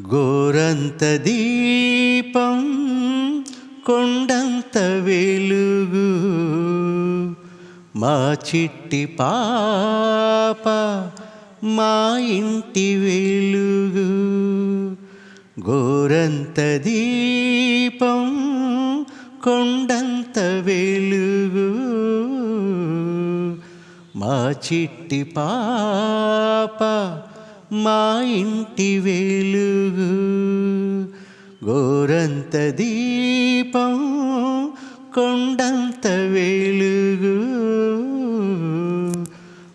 గోరంత దీపం కొండంత వెలుగు మా చిట్టి పాప మా ఇంటి వెలుగు. గోరంత దీపం కొండంత వెలుగు మా చిట్టి పాప మా ఇంటి వెలుగు. గోరంత దీపం కొండంత వెలుగు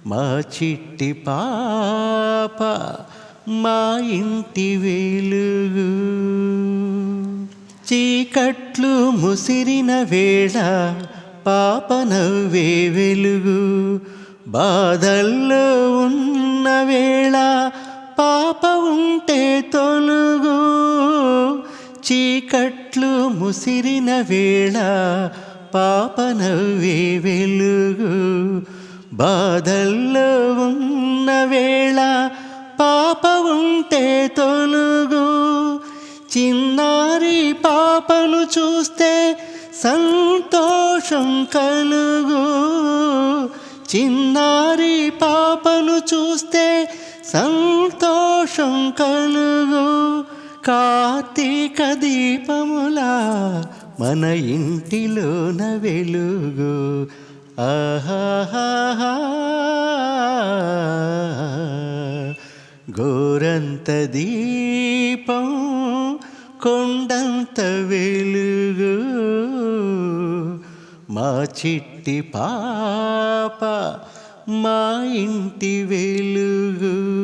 మా చిట్టి పాప మా ఇంటి వెలుగు. చీకట్లు ముసిరిన వేళ పాప నవ్వే వెలుగు. బాధల్లో ఉన్న వేళ పాప ఉంటే తొలుగు. చీకట్లు ముసిరిన వేళ పాప నవ్వే వెలుగు. బాధల్లో ఉన్న వేళ పాప ఉంటే తొలుగు. చిన్నారి పాపను చూస్తే సంతోషం కలుగు. చిన్నారి పాపను చూస్తే సంతోషం కలుగు. కార్తీక దీపములా మన ఇంటిలోన వెలుగు. ఆహాహా గోరంత దీపం కొండంత వెలుగు మా చిట్టి పాప మా ఇంటి వెలుగు.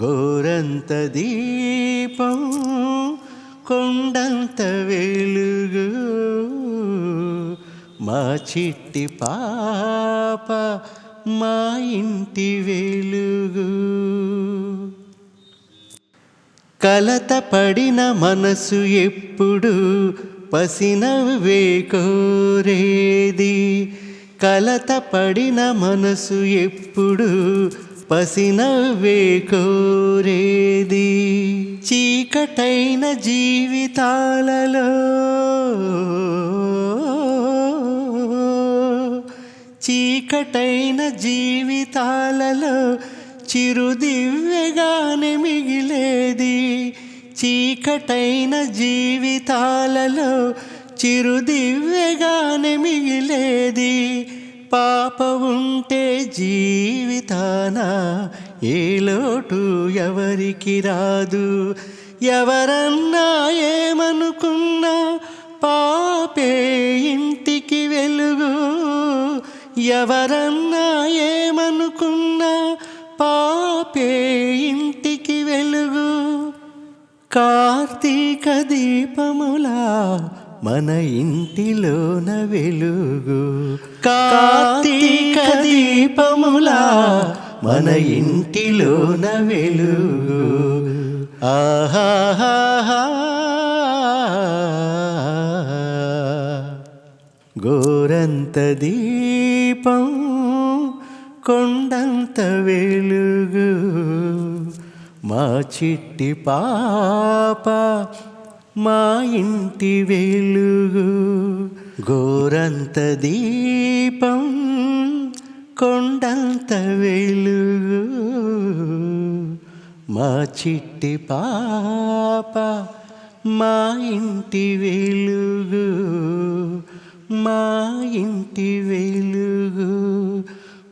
గోరంత దీపం కొండంత వెలుగు మా చిట్టి పాప మా ఇంటి వెలుగు. కలత పడిన మనసు ఎప్పుడు పసినవ్వే కోరేది. కలత పడిన మనసు ఎప్పుడు పసినవ్వే కోరేది. చీకటైన జీవితాలలో చీకటైన జీవితాలలో చిరుదివ్వెగానే మిగిలేది. చీకటైన జీవితాలలో చిరుదివ్వెగానే మిగిలేది. పాప ఉంటే జీవితాన ఏ లోటు ఎవరికి రాదు. ఎవరన్నా ఏమనుకున్నా పాపే ఇంటికి వెలుగు. ఎవరన్నా ఏమనుకున్నా పాపే ఇంటికి వెలుగు. కార్తీక దీపములా మన ఇంటిలోన వెలుగు. కార్తీక దీపములా మన ఇంటిలోన వెలుగు. ఆహాహా గోరంత దీపం కొండంత వెలుగు మా చిట్టి పాప మా ఇంటి వెలుగు. గోరంత దీపం కొండంత వెలుగు మా చిట్టి పాప మా ఇంటి వెలుగు. మా ఇంటి వెలుగు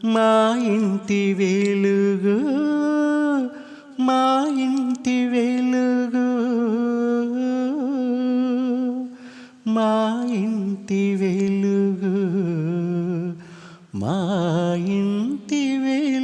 మా ఇంటి వెలుగు మా ఇంటి వెలుగు మా ఇంటి వెలుగు మా ఇంటి వెలుగు.